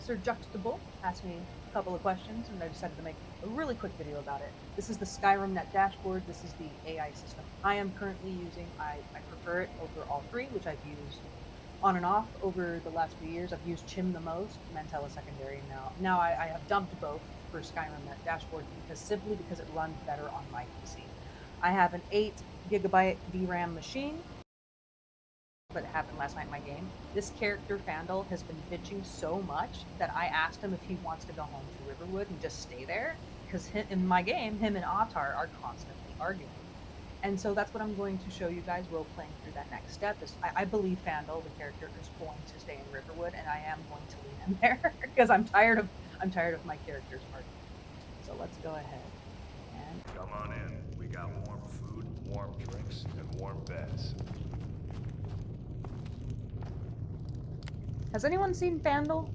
Sir Juxtable asked me a couple of questions, and I decided to make a really quick video about it. This is the Skyrimnet dashboard. This is the AI system I am currently using. I prefer it over all three, which I've used on and off over the last few years. I've used CHIM the most, mantella secondary now. Now I have dumped both for Skryrimnet dashboard simply because it runs better on my PC. I have an 8 GB VRAM machine, but it happened last night in my game. This character, Faendal, has been bitching so much that I asked him if he wants to go home to Riverwood and just stay there, because in my game, him and Ahtar are constantly arguing. And so that's what I'm going to show you guys role-playing through that next step. I believe Faendal, the character, is going to stay in Riverwood, and I am going to leave him there because I'm tired of my character's arguing. So let's go ahead and come on in. We got warm food, warm drinks, and warm beds. Has anyone seen Faendal?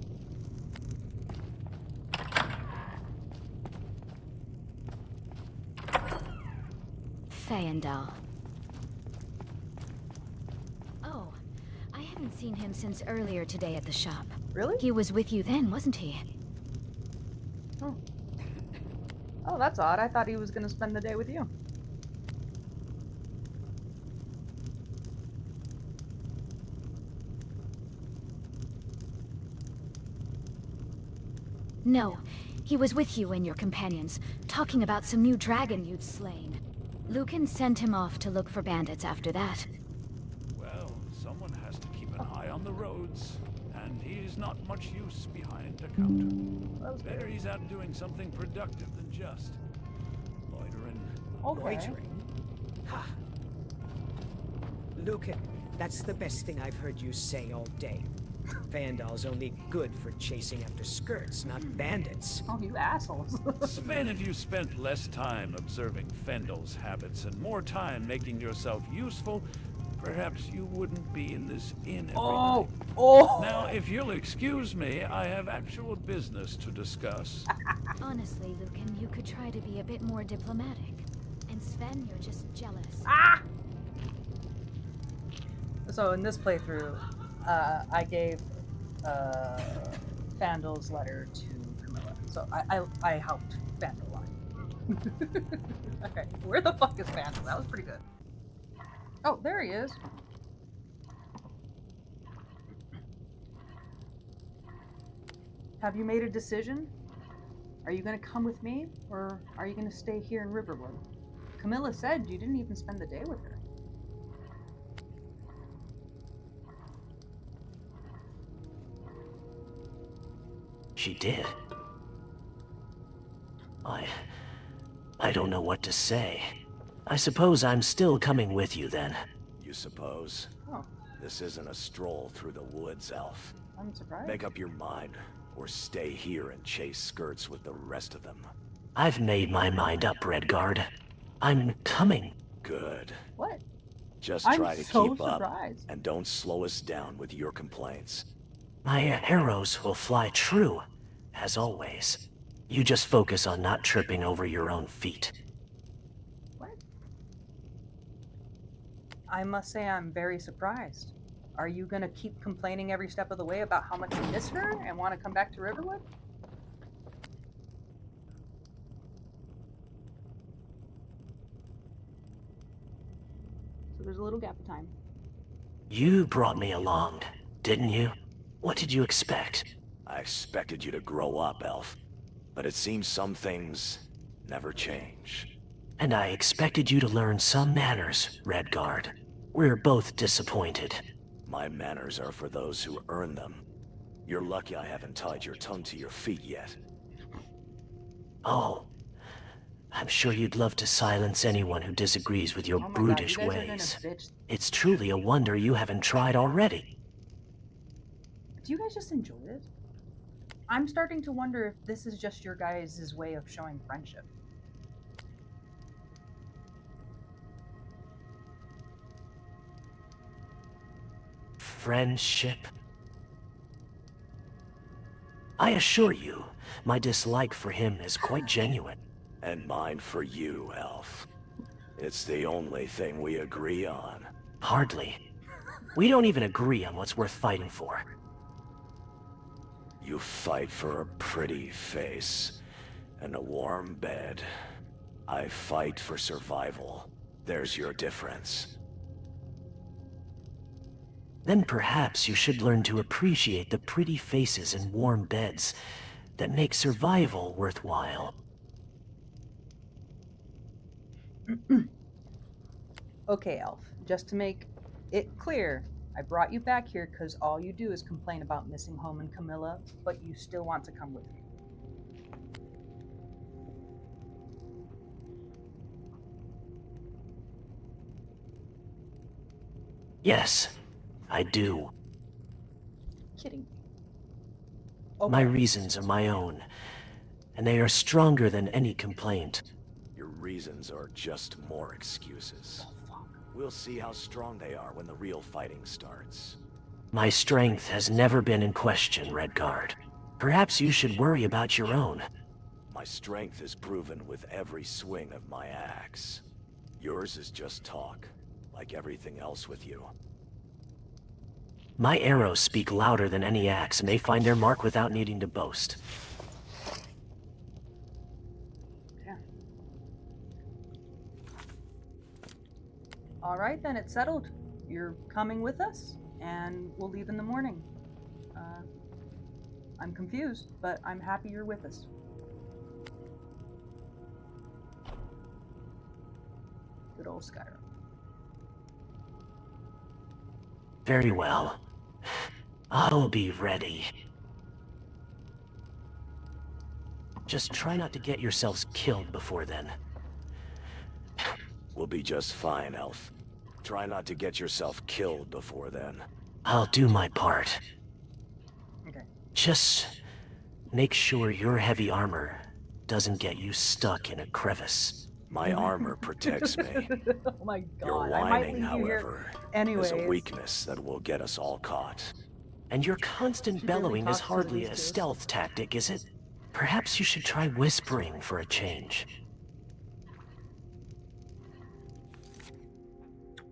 Faendal. Oh, I haven't seen him since earlier today at the shop. Really? He was with you then, wasn't he? Oh. Oh, that's odd. I thought he was going to spend the day with you. No, he was with you and your companions, talking about some new dragon you'd slain. Lucan sent him off to look for bandits after that. Well, someone has to keep an eye on the roads, and he's not much use behind a counter. Better he's out doing something productive than just loitering. Okay. Loitering? Ha! Lucan, that's the best thing I've heard you say all day. Faendal's only good for chasing after skirts, not bandits. Oh, you assholes. Man, if you spent less time observing Faendal's habits and more time making yourself useful, perhaps you wouldn't be in this inn every night. Oh! Now, if you'll excuse me, I have actual business to discuss. Honestly, Lucan, you could try to be a bit more diplomatic. And Sven, you're just jealous. Ah! So in this playthrough, I gave Faendal's letter to Camilla. So I helped Faendal line. Okay, where the fuck is Faendal? That was pretty good. Oh, there he is. Have you made a decision? Are you going to come with me, or are you going to stay here in Riverwood? Camilla said you didn't even spend the day with her. She did. I don't know what to say. I suppose I'm still coming with you then. You suppose? Oh, This isn't a stroll through the woods, Elf. I'm surprised. Make up your mind, or stay here and chase skirts with the rest of them. I've made my mind up, Redguard. I'm coming. Good. What? Just I'm try to so keep up, surprised. and don't slow us down with your complaints. My arrows will fly true, as always. You just focus on not tripping over your own feet. What? I must say I'm very surprised. Are you gonna keep complaining every step of the way about how much you miss her and want to come back to Riverwood? So there's a little gap of time. You brought me along, didn't you? What did you expect? I expected you to grow up, Elf. But it seems some things never change. And I expected you to learn some manners, Redguard. We're both disappointed. My manners are for those who earn them. You're lucky I haven't tied your tongue to your feet yet. Oh, I'm sure you'd love to silence anyone who disagrees with your Oh my brutish God, you guys are gonna ways. bitch. It's truly a wonder you haven't tried already. Do you guys just enjoy it? I'm starting to wonder if this is just your guys' way of showing friendship. Friendship? I assure you, my dislike for him is quite genuine. And mine for you, Elf. It's the only thing we agree on. Hardly. We don't even agree on what's worth fighting for. You fight for a pretty face and a warm bed. I fight for survival. There's your difference. Then perhaps you should learn to appreciate the pretty faces and warm beds that make survival worthwhile. Okay, Elf, just to make it clear, I brought you back here because all you do is complain about missing home and Camilla, but you still want to come with me. Yes, I do. Kidding me. My reasons are my own, and they are stronger than any complaint. Your reasons are just more excuses. We'll see how strong they are when the real fighting starts. My strength has never been in question, Redguard. Perhaps you should worry about your own. My strength is proven with every swing of my axe. Yours is just talk, like everything else with you. My arrows speak louder than any axe, and they find their mark without needing to boast. All right, then, it's settled. You're coming with us, and we'll leave in the morning. I'm confused, but I'm happy you're with us. Good old Skyrim. Very well. I'll be ready. Just try not to get yourselves killed before then. We'll be just fine, Elf. Try not to get yourself killed before then. I'll do my part. Okay. Just make sure your heavy armor doesn't get you stuck in a crevice. My armor protects me. Oh my god. Your I might whining, leave you however, here anyways. is a weakness that will get us all caught. And your constant She barely bellowing is talks to hardly these a two. stealth tactic, is it? Perhaps you should try whispering for a change.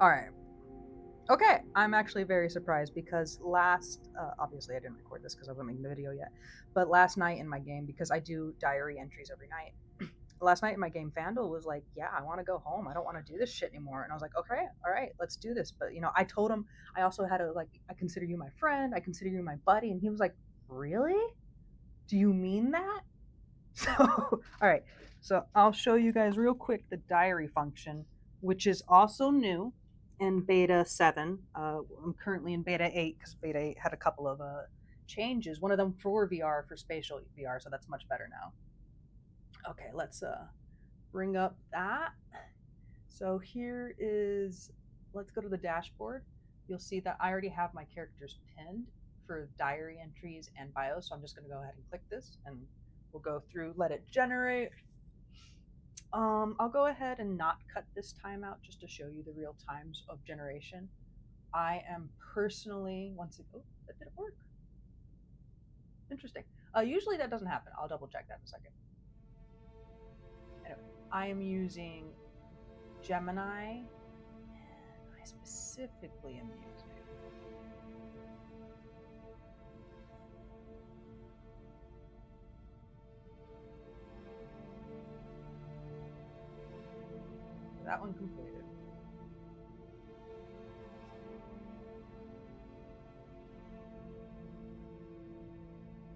All right. Okay, I'm actually very surprised because obviously I didn't record this because I wasn't making the video yet, but last night in my game, because I do diary entries every night, last night in my game, Faendal was like, yeah, I want to go home. I don't want to do this shit anymore. And I was like, okay, all right, let's do this. But, I told him I also had I consider you my friend. I consider you my buddy. And he was like, really? Do you mean that? So, all right. So I'll show you guys real quick the diary function, which is also new in beta 7. I'm currently in beta 8 because beta 8 had a couple of changes. One of them for VR, for spatial VR, so that's much better now. Okay, let's bring up that. So here is, let's go to the dashboard. You'll see that I already have my characters pinned for diary entries and bios. So I'm just going to go ahead and click this and we'll go through, let it generate. I'll go ahead and not cut this time out just to show you the real times of generation. I am personally, oh, that didn't work. Interesting. Usually that doesn't happen. I'll double check that in a second. Anyway, I am using Gemini, and I specifically am using that one completed.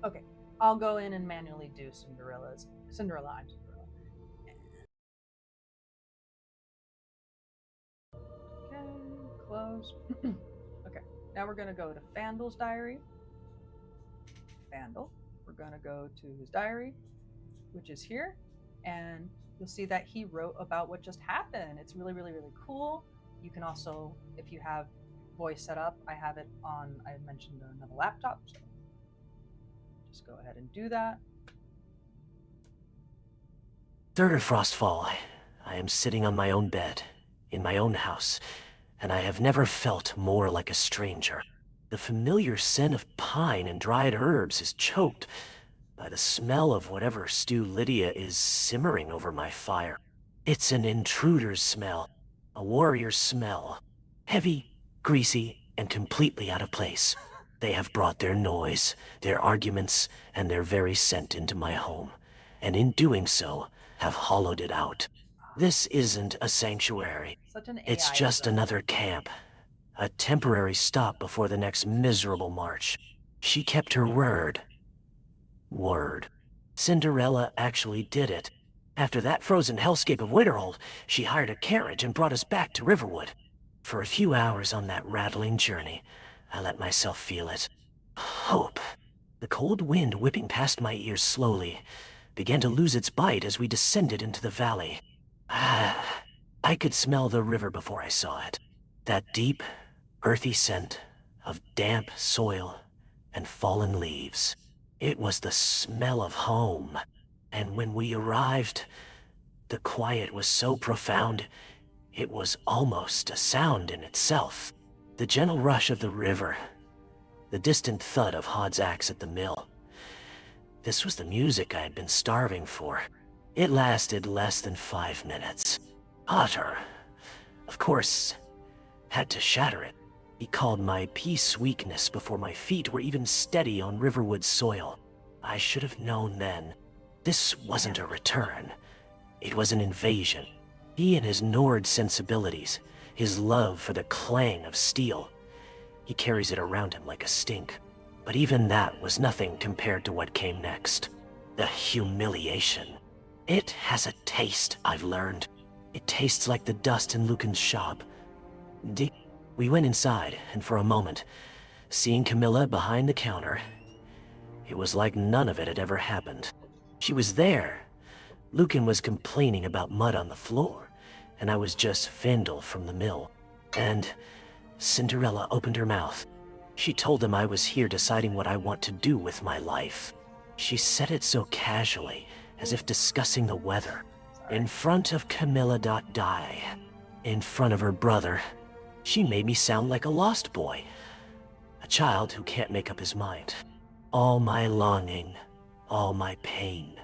Okay, I'll go in and manually do Cinderella. I'm Cinderella. Okay, close. Okay, now we're gonna go to Faendal's diary. Faendal. We're gonna go to his diary, which is here, and you'll see that he wrote about what just happened. It's really, really, really cool. You can also, if you have voice set up, I have it on, I mentioned another laptop, so just go ahead and do that. Third of Frostfall, I am sitting on my own bed, in my own house, and I have never felt more like a stranger. The familiar scent of pine and dried herbs is choked by the smell of whatever stew Lydia is simmering over my fire. It's an intruder's smell, a warrior's smell. Heavy, greasy, and completely out of place. They have brought their noise, their arguments, and their very scent into my home, and in doing so, have hollowed it out. This isn't a sanctuary. Such an It's AI just ism. another camp. A temporary stop before the next miserable march. She kept her word. Cinderella actually did it. After that frozen hellscape of Winterhold, she hired a carriage and brought us back to Riverwood. For a few hours on that rattling journey, I let myself feel it. Hope. The cold wind whipping past my ears slowly began to lose its bite as we descended into the valley. I could smell the river before I saw it. That deep, earthy scent of damp soil and fallen leaves. It was the smell of home. And when we arrived, the quiet was so profound, it was almost a sound in itself. The gentle rush of the river, the distant thud of Hod's axe at the mill. This was the music I had been starving for. It lasted less than 5 minutes. Ahtar, of course, had to shatter it. He called my peace weakness before my feet were even steady on Riverwood soil. I should have known then. This wasn't a return. It was an invasion. He and his Nord sensibilities, his love for the clang of steel. He carries it around him like a stink. But even that was nothing compared to what came next. The humiliation. It has a taste, I've learned. It tastes like the dust in Lucan's shop. We went inside, and for a moment, seeing Camilla behind the counter, it was like none of it had ever happened. She was there. Lucan was complaining about mud on the floor, and I was just Faendal from the mill. And Cinderella opened her mouth. She told him I was here deciding what I want to do with my life. She said it so casually, as if discussing the weather. In front of Camilla.die. In front of her brother. She made me sound like a lost boy. A child who can't make up his mind. All my longing, all my pain,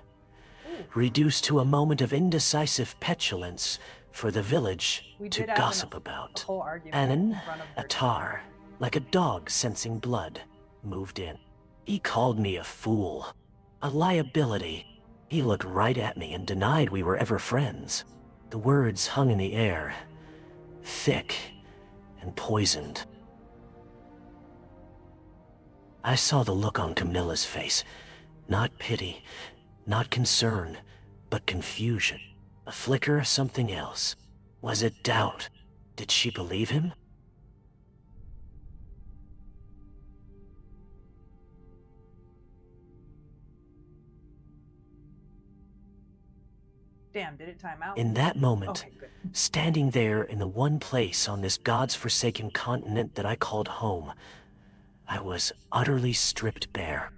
reduced to a moment of indecisive petulance for the village We to did have gossip a about. whole argument Anan, in front of her. Ahtar, like a dog sensing blood, moved in. He called me a fool, a liability. He looked right at me and denied we were ever friends. The words hung in the air, thick and poisoned. I saw the look on Camilla's face. Not pity, not concern, but confusion. A flicker of something else. Was it doubt? Did she believe him? Damn, did it time out? In that moment, Okay, good. standing there in the one place on this god's-forsaken continent that I called home, I was utterly stripped bare.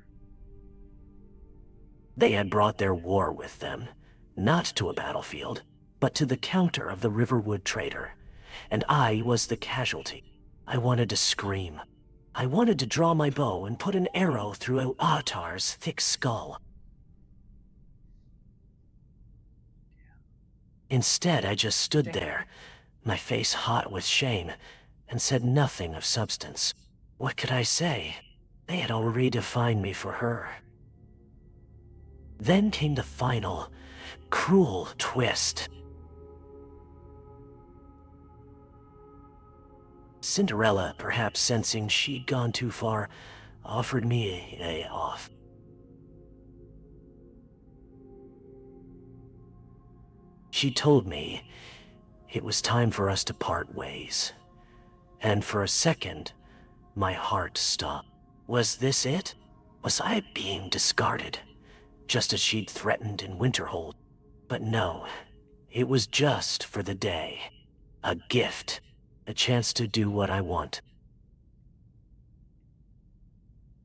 They had brought their war with them, not to a battlefield, but to the counter of the Riverwood trader, and I was the casualty. I wanted to scream. I wanted to draw my bow and put an arrow through Ahtar's thick skull. Instead, I just stood there, my face hot with shame, and said nothing of substance. What could I say? They had already defined me for her. Then came the final, cruel twist. Cinderella, perhaps sensing she'd gone too far, offered me a off. She told me it was time for us to part ways. And for a second, my heart stopped. Was this it? Was I being discarded? Just as she'd threatened in Winterhold? But no, it was just for the day. A gift. A chance to do what I want.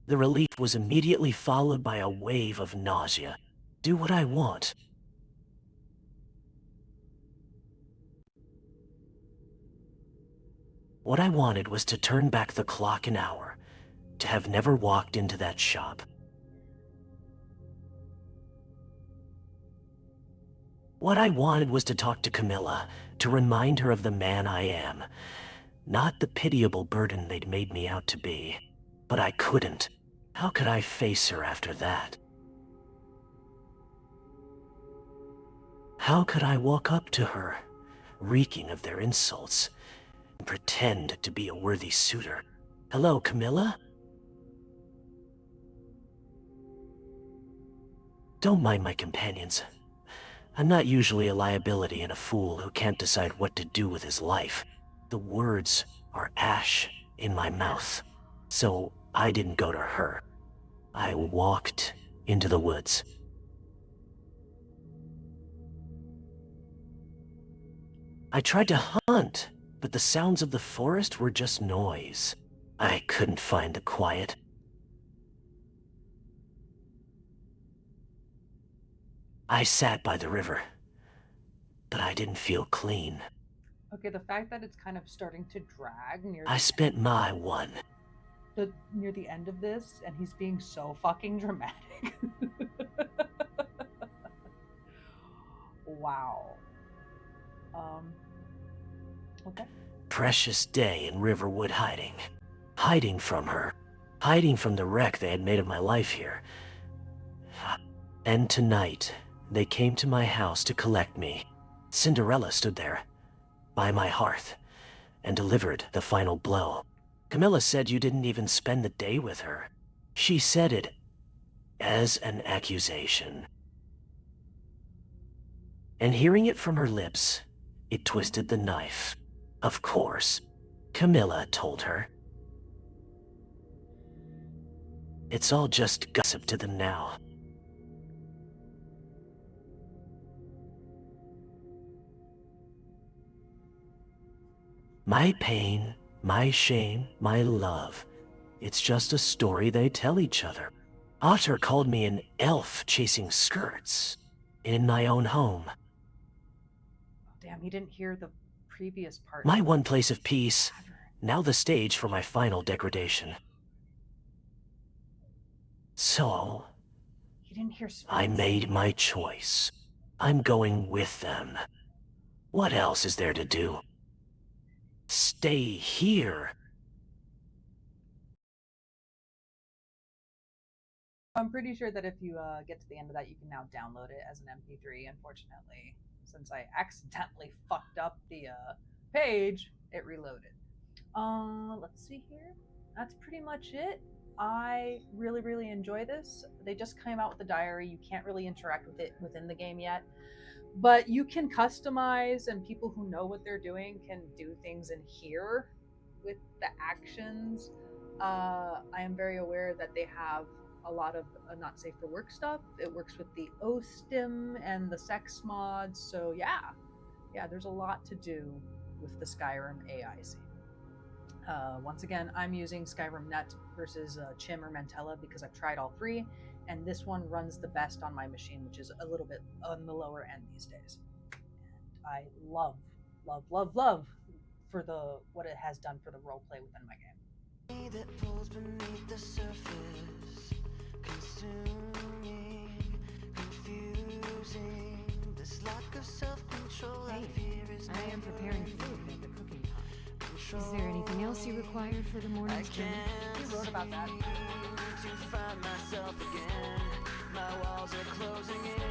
The relief was immediately followed by a wave of nausea. Do what I want. What I wanted was to turn back the clock an hour, to have never walked into that shop. What I wanted was to talk to Camilla, to remind her of the man I am, not the pitiable burden they'd made me out to be. but I couldn't. How could I face her after that? How could I walk up to her, reeking of their insults, and pretend to be a worthy suitor? Hello, Camilla? Don't mind my companions. I'm not usually a liability and a fool who can't decide what to do with his life. The words are ash in my mouth, so I didn't go to her. I walked into the woods. I tried to hunt, but the sounds of the forest were just noise. I couldn't find the quiet. I sat by the river, but I didn't feel clean. Okay, the fact that it's kind of starting to drag near I spent my one. near the end of this, and he's being so fucking dramatic. Wow. Okay. Precious day in Riverwood hiding. Hiding from her. Hiding from the wreck they had made of my life here. And tonight, they came to my house to collect me. Cinderella stood there, by my hearth, and delivered the final blow. Camilla said you didn't even spend the day with her. She said it as an accusation. And hearing it from her lips, it twisted the knife. Of course, Camilla told her. It's all just gossip to them now. My pain, my shame, my love. It's just a story they tell each other. Ahtar called me an elf chasing skirts in my own home. Oh, damn, he didn't hear the previous part. My one place of peace, now the stage for my final degradation. So, He didn't hear I Spence. made my choice. I'm going with them. What else is there to do? Stay here. I'm pretty sure that if you get to the end of that, you can now download it as an MP3. Unfortunately, since I accidentally fucked up the page, it reloaded. Let's see here. That's pretty much it. I really enjoy this. They just came out with the diary. You can't really interact with it within the game yet, but you can customize, and people who know what they're doing can do things in here with the actions. I am very aware that they have a lot of not safe for work stuff. It works with the OSTIM and the sex mods. So yeah, there's a lot to do with the Skyrim AI scene. Once again, I'm using Skyrimnet versus CHIM or Mantella because I've tried all three, and this one runs the best on my machine, which is a little bit on the lower end these days. And I love for the what it has done for the roleplay within my game. That pulls beneath the surface, consuming, confusing. This lack of self-control I fear is I am preparing food at the cooking pot. Is there anything else you require for the morning's journey? You wrote about that. to find myself again. My walls are closing in.